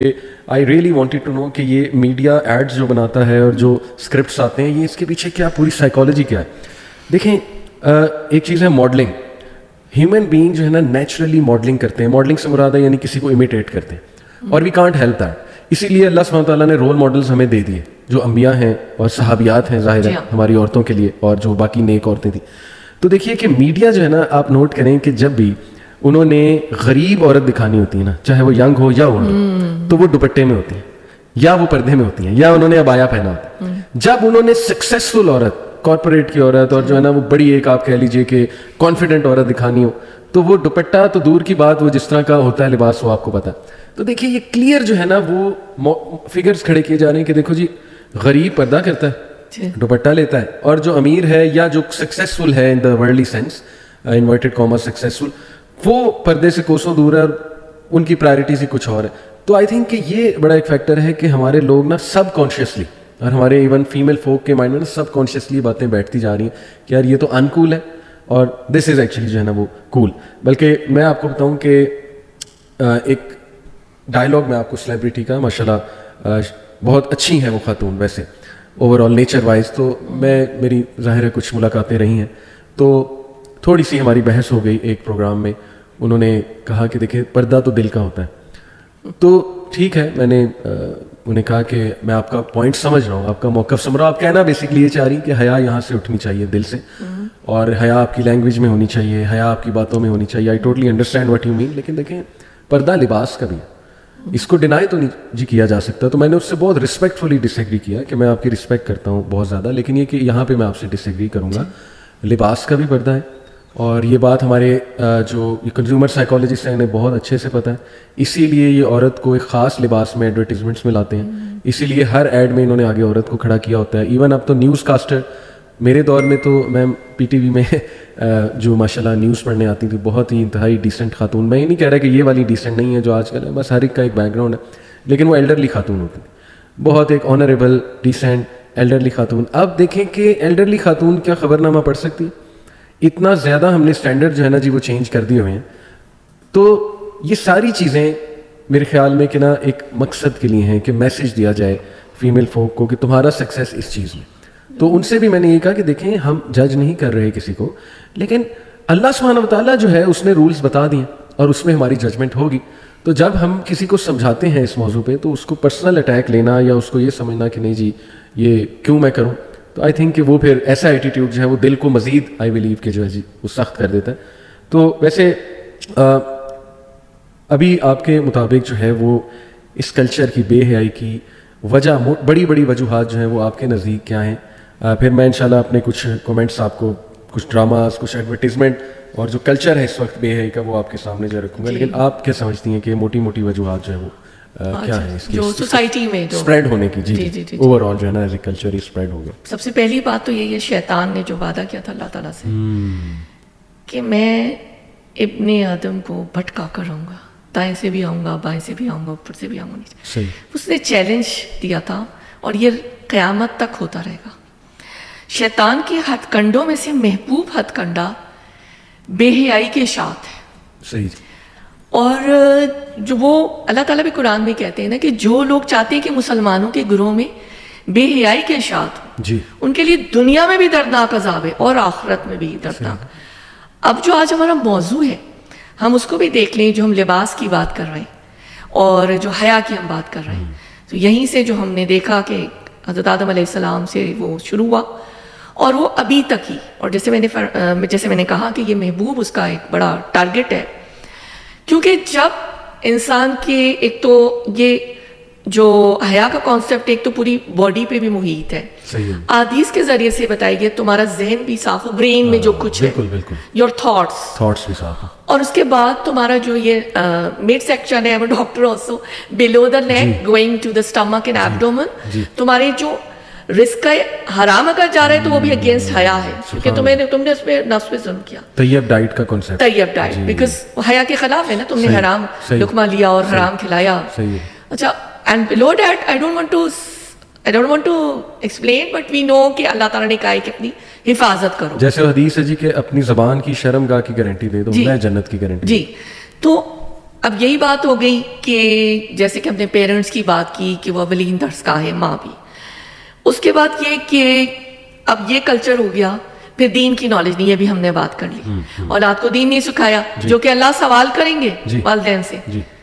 I really wanted to know کہ یہ media AIDS جو بناتا ہے اور جو اسکرپٹس آتے ہیں یہ اس کے پیچھے کیا پوری سائیکالوجی کیا ہے. دیکھیں ایک چیز ہے ماڈلنگ. ہیومن بینگ جو ہے نا نیچرلی ماڈلنگ کرتے ہیں. ماڈلنگ سے مراد ہے یعنی کسی کو امیٹیٹ کرتے ہیں اور وی کانٹ ہیلپ دیٹ. اسی لیے اللہ سبحانہ تعالیٰ نے رول ماڈلز ہمیں دے دیے جو انبیاء ہیں اور صحابیات ہیں ظاہر ہے ہماری عورتوں کے لیے اور جو باقی نیک عورتیں تھیں. تو دیکھیے کہ میڈیا جو ہے نا آپ نوٹ کریں کہ جب بھی انہوں نے غریب عورت دکھانی ہوتی ہے نا چاہے وہ ینگ ہو یا اولڈ ہو تو وہ دوپٹے میں ہوتی ہیں یا وہ پردے میں ہوتی ہیں یا انہوں نے ابایا پہنا ہوتا ہے. جب انہوں نے سکسیزفل عورت کارپوریٹ کی عورت اور جو ہے نا وہ بڑی ایک آپ کہہ لیجئے کہ کانفیڈنٹ عورت دکھانی ہو تو وہ دوپٹہ تو دور کی بات وہ جس طرح کا ہوتا ہے لباس وہ آپ کو پتا. تو دیکھیے یہ کلیئر جو ہے نا وہ فگرز کھڑے کیے جا رہے ہیں کہ دیکھو جی غریب پردہ کرتا ہے دوپٹہ لیتا ہے اور جو امیر ہے یا جو سکسیزفل ہے in the worldly sense inverted comma successful وہ پردے سے کوسوں دور ہے اور ان کی پرائرٹیز ہی کچھ اور ہے. تو آئی تھنک کہ یہ بڑا ایک فیکٹر ہے کہ ہمارے لوگ نا سب کانشیسلی اور ہمارے ایون فیمیل فوک کے مائنڈ میں نا سب کانشیسلی باتیں بیٹھتی جا رہی ہیں کہ یار یہ تو انکول ہے اور دس از ایکچولی جو ہے نا وہ کول. بلکہ میں آپ کو بتاؤں کہ ایک ڈائلاگ میں آپ کو سیلیبریٹی کا ماشاء اللہ بہت اچھی ہیں وہ خاتون ویسے اوور آل نیچر وائز. تو میری ظاہر ہے کچھ ملاقاتیں رہی ہیں تو تھوڑی سی ہماری بحث ہو گئی ایک پروگرام میں. انہوں نے کہا کہ دیکھیں پردہ تو دل کا ہوتا ہے. تو ٹھیک ہے میں نے انہیں کہا کہ میں آپ کا پوائنٹ سمجھ رہا ہوں آپ کا موقف سمجھ رہا ہوں. آپ کہنا بیسکلی یہ چاہ رہی کہ حیا یہاں سے اٹھنی چاہیے دل سے اور حیا آپ کی لینگویج میں ہونی چاہیے حیا آپ کی باتوں میں ہونی چاہیے. I totally understand what you mean. لیکن دیکھیں پردہ لباس کا بھی ہے اس کو ڈینائی تو نہیں جی کیا جا سکتا. تو میں نے اس سے بہت رسپیکٹفلی ڈس ایگری کیا کہ میں آپ کی رسپیکٹ کرتا ہوں بہت زیادہ لیکن یہ کہ یہاں پہ میں آپ سے ڈس ایگری کروں گا. لباس کا بھی پردہ ہے اور یہ بات ہمارے جو کنزیومر سائیکالوجسٹ ہیں انہیں بہت اچھے سے پتہ ہے. اسی لیے یہ عورت کو ایک خاص لباس میں ایڈورٹیزمنٹس میں لاتے ہیں. اسی لیے ہر ایڈ میں انہوں نے آگے عورت کو کھڑا کیا ہوتا ہے. ایون اب تو نیوز کاسٹر میرے دور میں تو میں پی ٹی وی میں جو ماشاء اللہ نیوز پڑھنے آتی تھی بہت ہی انتہائی ڈیسنٹ خاتون. میں یہ نہیں کہہ رہا کہ یہ والی ڈیسنٹ نہیں ہے جو آج کل ہے بس ہر ایک کا ایک بیک گراؤنڈ ہے لیکن وہ ایلڈرلی خاتون ہوتی ہے بہت ایک آنریبل ڈیسنٹ ایلڈرلی خاتون. اب دیکھیں کہ ایلڈرلی خاتون کیا خبر نامہ پڑھ سکتی ہے. اتنا زیادہ ہم نے اسٹینڈرڈ جو ہے نا جی وہ چینج کر دیے ہوئے ہیں. تو یہ ساری چیزیں میرے خیال میں کہ نا ایک مقصد کے لیے ہیں کہ میسج دیا جائے فیمیل فوک کو کہ تمہارا سکسیس اس چیز میں. تو ان سے بھی میں نے یہ کہا کہ دیکھیں ہم جج نہیں کر رہے کسی کو لیکن اللہ سبحانہ وتعالیٰ جو ہے اس نے رولز بتا دیے اور اس میں ہماری ججمنٹ ہوگی. تو جب ہم کسی کو سمجھاتے ہیں اس موضوع پہ تو اس کو پرسنل اٹیک لینا یا اس کو یہ سمجھنا کہ نہیں جی یہ کیوں میں کروں تو آئی تھنک کہ وہ پھر ایسا ایٹیٹیوڈ جو ہے وہ دل کو مزید آئی بلیو کہ جو ہے جی وہ سخت کر دیتا ہے. تو ویسے ابھی آپ کے مطابق جو ہے وہ اس کلچر کی بے حیائی کی وجہ بڑی بڑی وجوہات جو ہیں وہ آپ کے نزدیک کیا ہیں؟ پھر میں انشاءاللہ اپنے کچھ کومنٹس آپ کو کچھ ڈراماز کچھ ایڈورٹیزمنٹ اور جو کلچر ہے اس وقت بے حیائی کا وہ آپ کے سامنے جو رکھوں گا. لیکن آپ کیا سمجھتی ہیں کہ موٹی موٹی وجوہات جو ہے وہ کیا ہے اس کی جو سوسائٹی میں اسپریڈ ہونے کی جی اوور آل جو ہے نا ایز اے کلچر ہی اسپریڈ ہو گیا؟ سب سے پہلی بات تو یہ شیطان نے جو وعدہ کیا تھا اللہ تعالیٰ سے کہ میں ابن آدم کو بھٹکا کر رہوں گا دائیں سے بھی آؤں گا بائیں سے بھی آؤں گا اوپر سے بھی آؤں گا. اس نے چیلنج دیا تھا اور یہ قیامت تک ہوتا رہے گا. شیطان کے ہتھ کنڈوں میں سے محبوب ہتھ کنڈا بے حیائی کے اشاعت ہے. صحیح. اور جو وہ اللہ تعالیٰ بھی قرآن میں کہتے ہیں نا کہ جو لوگ چاہتے ہیں کہ مسلمانوں کے گروہ میں بے حیائی کے اشاعت ہو جی ان کے لیے دنیا میں بھی دردناک عذاب ہے اور آخرت میں بھی دردناک. اب جو آج ہمارا موضوع ہے ہم اس کو بھی دیکھ لیں جو ہم لباس کی بات کر رہے ہیں اور جو حیا کی ہم بات کر رہے ہیں. تو یہیں سے جو ہم نے دیکھا کہ حضرت آدم علیہ السلام سے وہ شروع ہوا اور وہ ابھی تک ہی. اور جیسے میں نے کہا کہ یہ محبوب اس کا ایک بڑا ٹارگٹ ہے کیونکہ جب انسان کے ایک تو یہ جو حیا کا کانسیپٹ ایک تو پوری باڈی پہ بھی محیط ہے. احادیث کے ذریعے سے بتائی گئی تمہارا ذہن بھی صاف ہو برین میں جو کچھ ہے یور تھاٹس بھی صاف ہو اور اس کے بعد تمہارا جو یہ مڈ سیکشن ہے doctor also below the neck going to the stomach and abdomen تمہارے جو رزق کا حرام اگر جا رہا ہے تو وہ بھی اگینسٹ حیا ہے کیونکہ تم نے اس پہ نفس پہ ظلم کیا. طیب ڈائٹ کا کانسیپٹ طیب ڈائٹ بیکاز حیا کے خلاف ہے نا تم نے حرام لقمہ لیا اور حرام کھلایا. اچھا and below that I don't want to explain but we know کہ اللہ تعالیٰ نے کہا ہے کہ اپنی حفاظت کرو. جیسے حدیث ہے جی کہ اپنی زبان کی شرم گاہ کی گارنٹی دے دو میں جنت کی گارنٹی. جی تو اب یہی بات ہو گئی کہ جیسے کہ ہم نے پیرنٹس کی بات کی کہ وہ اولین درسگاہ ہے، ماں بھی. اس کے بعد یہ کہ اب یہ کلچر ہو گیا، پھر دین کی نالج نہیں، یہ بھی ہم نے بات کر لی. اولاد کو دین نہیں سکھایا، جو کہ اللہ سوال کریں گے والدین سے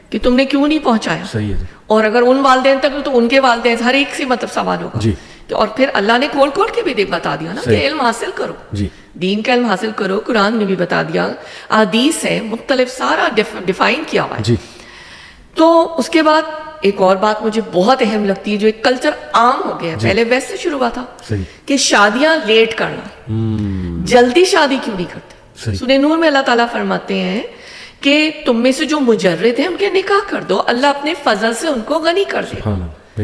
کہ تم نے کیوں نہیں پہنچایا. صحیح ہے. اور اگر ان والدین تک تو ان کے والدین ہر ایک سے مطلب سوال ہوگا. اور پھر اللہ نے کھول کھول کے بھی بتا دیا نا کہ علم حاصل کرو، دین کا علم حاصل کرو. قرآن نے بھی بتا دیا، احادیث ہے مختلف، سارا ڈیفائن کیا ہوا ہے. تو اس کے بعد ایک اور بات مجھے بہت اہم لگتی ہے، جو ایک کلچر عام ہو گیا ہے. پہلے ویسٹ سے شروع ہوا تھا کہ شادیاں لیٹ کرنا، جلدی شادی کیوں نہیں کرتے. سورہ نور میں اللہ تعالیٰ فرماتے ہیں کہ تم میں سے جو مجرد ہیں ان کے نکاح کر دو، اللہ اپنے فضل سے ان کو غنی کر دے.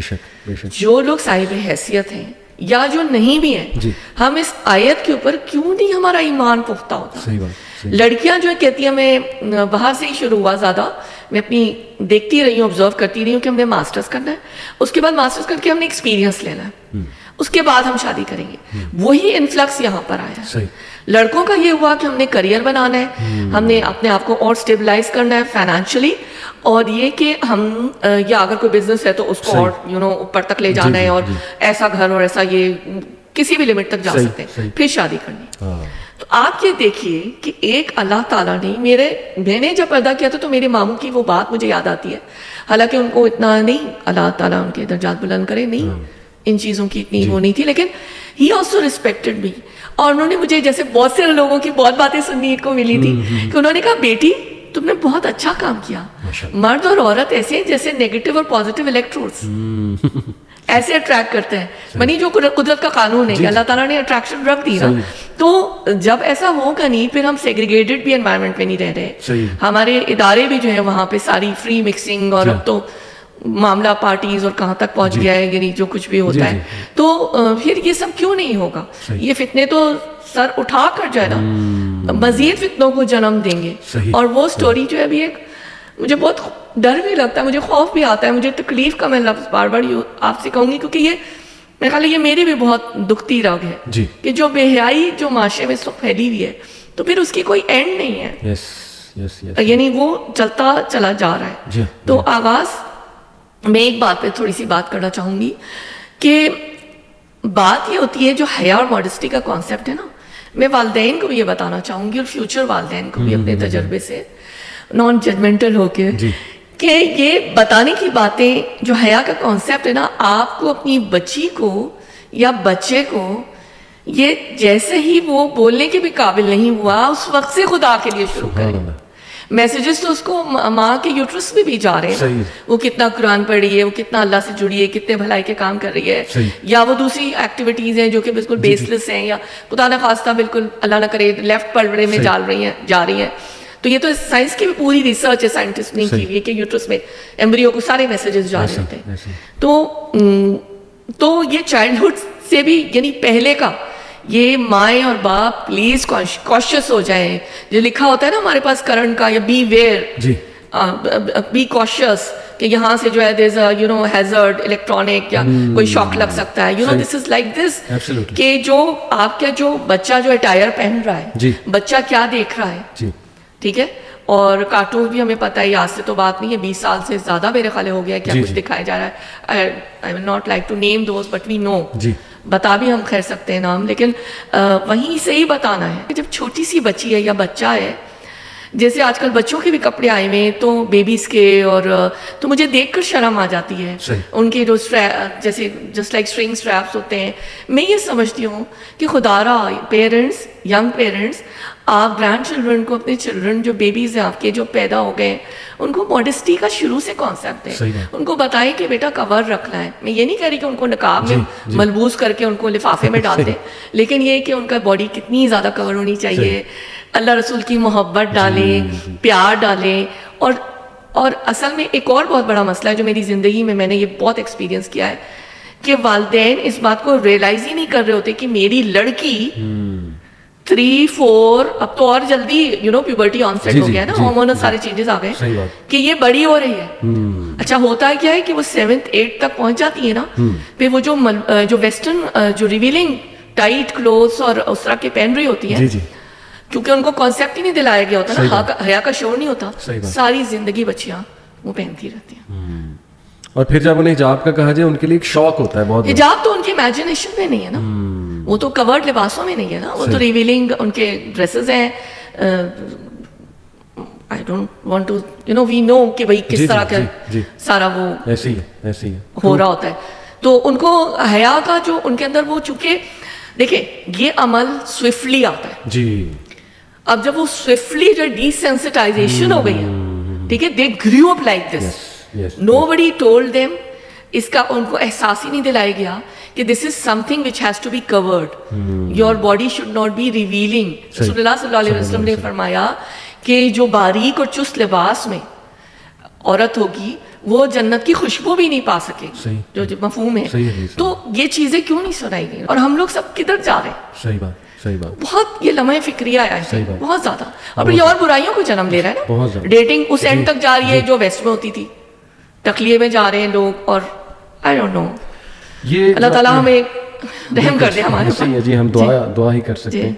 جو لوگ صاحب حیثیت ہیں یا جو نہیں بھی ہیں، ہم اس آیت کے اوپر کیوں نہیں ہمارا ایمان پختہ ہوتا. لڑکیاں جو کہتی ہیں، میں باہر سے ہی شروع ہوا زیادہ، میں اپنی دیکھتی رہی ہوں، آبزرو کرتی رہی ہوں کہ ہم نے ماسٹرز کرنا ہے، اس کے بعد ماسٹرز کر کے ہم نے ایکسپیرینس لینا ہے، اس کے بعد ہم شادی کریں گے. وہی انفلکس یہاں پر آیا. لڑکوں کا یہ ہوا کہ ہم نے کریئر بنانا ہے، ہم نے اپنے آپ کو اور اسٹیبلائز کرنا ہے فائنینشلی، اور یہ کہ ہم یا اگر کوئی بزنس ہے تو اس کو اور اوپر تک لے جانا ہے، اور ایسا گھر اور ایسا یہ کسی بھی لمٹ تک جا سکتے ہیں، پھر شادی کرنی. تو آپ یہ دیکھیے کہ ایک اللہ تعالیٰ نے میں نے جب پردہ کیا تھا تو میرے ماموں کی وہ بات مجھے یاد آتی ہے، حالانکہ ان کو اتنا نہیں، اللہ تعالیٰ ان کے درجات بلند کرے، نہیں ان چیزوں کی اتنی وہ نہیں تھی، لیکن ہی آلسو ریسپیکٹڈ می. اور انہوں نے مجھے، جیسے بہت سے لوگوں کی بہت باتیں سننے کو ملی تھی کہ انہوں نے کہا بیٹی تم نے بہت اچھا کام کیا. مرد اور عورت ایسے ہیں جیسے نیگیٹو اور پازیٹیو الیکٹروڈز ایسے اٹریکٹ کرتے ہیں. منی جو قدرت کا قانون ہے کہ اللہ تعالیٰ نے اٹریکشن رکھ دی نا، تو جب ایسا ہوگا نہیں پھر ہم سیگریگیٹڈ بھی انوائرمنٹ میں نہیں رہ رہے. ہمارے ادارے بھی جو ہے وہاں پہ ساری فری مکسنگ، اور اب تو معاملہ پارٹیز اور کہاں تک پہنچ گیا ہے، یعنی جو کچھ بھی ہوتا ہے. تو پھر یہ سب کیوں نہیں ہوگا؟ یہ فتنے تو سر اٹھا کر جو ہے نا مزید فتنوں کو جنم دیں گے. اور وہ سٹوری جو ہے ابھی ایک، مجھے بہت ڈر بھی لگتا ہے، مجھے خوف بھی آتا ہے، مجھے تکلیف کا میں لفظ بار بار آپ سے کہوں گی، کیونکہ یہ میرے خیال ہے یہ میری بھی بہت دکھتی رگ ہے کہ جو بے حیائی جو معاشرے میں اس وقت پھیلی ہوئی ہے، تو پھر اس کی کوئی اینڈ نہیں ہے، یعنی وہ چلتا چلا جا رہا ہے. تو آغاز میں ایک بات پہ تھوڑی سی بات کرنا چاہوں گی کہ بات یہ ہوتی ہے جو حیا اور ماڈسٹی کا کانسیپٹ ہے نا، میں والدین کو بھی یہ بتانا چاہوں گی اور فیوچر والدین کو بھی اپنے تجربے سے نان ججمنٹل ہو کے کہ یہ بتانے کی باتیں جو حیا کا کانسیپٹ ہے نا، آپ کو اپنی بچی کو یا بچے کو یہ جیسے ہی وہ بولنے کے بھی قابل نہیں ہوا اس وقت سے خدا کے لیے شروع کریں. میسیجز تو اس کو ماں کے یوٹرس میں بھی جا رہے ہیں، وہ کتنا قرآن پڑھ رہی ہے، وہ کتنا اللہ سے جڑی ہے، کتنے بھلائی کے کام کر رہی ہے، یا وہ دوسری ایکٹیویٹیز ہیں جو کہ بالکل بیس لیس ہیں، یا خدا نہ خواستہ بالکل اللہ نہ کرے لیفٹ پلڑے میں جا رہی ہیں. تو یہ تو سائنس کی بھی پوری ریسرچ ہے، سائنٹسٹ نے کی ہوئی ہے کہ یوٹرس میں ایمبریو کو سارے میسیجز جا رہے ہوتے ہیں. تو یہ چائلڈہڈ سے بھی، یعنی پہلے کا، یہ مائیں اور باپ پلیز کاشیس ہو جائیں. جو لکھا ہوتا ہے نا ہمارے پاس کرنٹ کا، یا بی ویئر، بی کاشیس، کہ یہاں سے جو ہے دیر از ہیزرڈ الیکٹرانک، یا کوئی شاک لگ سکتا ہے، دس از لائک دس، کہ جو آپ کا جو بچہ جو اٹائر پہن رہا ہے، بچہ کیا دیکھ رہا ہے، ٹھیک ہے. اور کارٹون بھی ہمیں پتہ ہے، آج سے تو بات نہیں ہے، 20 سال سے زیادہ میرے خیال ہو گیا کیا کچھ دکھایا جا رہا ہے. I will not like to name those but we know, بتا بھی ہم خیر سکتے ہیں نام، لیکن وہیں سے ہی بتانا ہے کہ جب چھوٹی سی بچی ہے یا بچہ ہے، جیسے آج کل بچوں کے بھی کپڑے آئے ہوئے ہیں تو بیبیز کے، اور تو مجھے دیکھ کر شرم آ جاتی ہے ان کے جو جیسے جسٹ لائک اسٹرنگ اسٹریپس ہوتے ہیں. میں یہ سمجھتی ہوں کہ خدا را پیرنٹس، ینگ پیرنٹس، آپ گرینڈ چلڈرن کو، اپنے چلڈرن جو بیبیز ہیں آپ کے جو پیدا ہو گئے، ان کو ماڈسٹی کا شروع سے کانسیپٹ ہے، ان کو بتائیں کہ بیٹا کور رکھنا ہے. میں یہ نہیں کہہ رہی کہ ان کو نقاب میں ملبوس کر کے ان کو لفافے میں ڈال دیں، لیکن یہ کہ ان کا باڈی کتنی زیادہ کور ہونی چاہیے، اللہ رسول کی محبت ڈالیں، پیار ڈالیں. اور اصل میں ایک اور بہت بڑا مسئلہ ہے جو میری زندگی میں نے یہ بہت ایکسپیرینس کیا ہے کہ والدین اس بات کو ریئلائز ہی نہیں کر رہے ہوتے کہ میری لڑکی 3-4، اب تو اور جلدی پیوبرٹی آن سیٹ ہو گیا نا، ہارمونل سارے چینجز آ گئے کہ یہ بڑی ہو رہی ہے. اچھا ہوتا ہے کیا ہے کہ وہ 7th 8th تک پہنچ جاتی ہے نا، پھر وہ جو ویسٹرن جو ریویلنگ ٹائٹ کلوتھس اور اس طرح کے پہن رہی ہوتی ہے، کیونکہ ان کو کانسیپٹ ہی نہیں دلایا گیا ہوتا نا, حیا کا شعور نہیں ہوتا, ساری زندگی بچیاں وہ پہنتی رہتی ہیں. اور پھر جب انہیں حجاب کا کہا جائے ان کے لیے ایک شوق ہوتا ہے بہت. حجاب تو ان کی امیجنیشن میں نہیں ہے نا, وہ تو کورڈ لباسوں میں نہیں ہے نا, وہ تو ریویلنگ ان کے ڈریسز ہیں. I don't want to, we know کہ بھائی کس طرح کا سارا وہ ایسی ہو رہا ہوتا ہے. تو ان کو حیا کا جو ان کے اندر وہ, چونکہ دیکھیں یہ عمل سوئفٹلی آتا ہے جی, اب جب وہ سوئفٹلی جو ڈیسینسٹائزیشن ہو گئی ہے, ٹھیک ہے, they grew up like this, nobody told them, اس کا ان کو احساس ہی نہیں دلایا گیا کہ this is something which has to be covered, your body should not be revealing. رسول اللہ صلی اللہ علیہ وسلم نے فرمایا کہ جو باریک اور چست لباس میں عورت ہوگی وہ جنت کی خوشبو بھی نہیں پا سکے, جو مفہوم ہے. تو یہ چیزیں کیوں نہیں سنائی گئی, اور ہم لوگ سب کدھر جا رہے ہیں. صحیح بات. بہت یہ لمحہ فکریہ ہے بہت زیادہ, اور پھر یہ اور برائیوں کو جنم دے رہا ہے نا. ڈیٹنگ اس اینڈ تک جا رہی ہے جو ویسٹ میں ہوتی تھی, تخلیے میں جا رہے ہیں لوگ, اور آئی ڈونٹ نو, یہ اللہ تعالیٰ ہمیں رحم کر دے ہمارے اوپر. جی, ہم دعا ہی کر سکتے ہیں.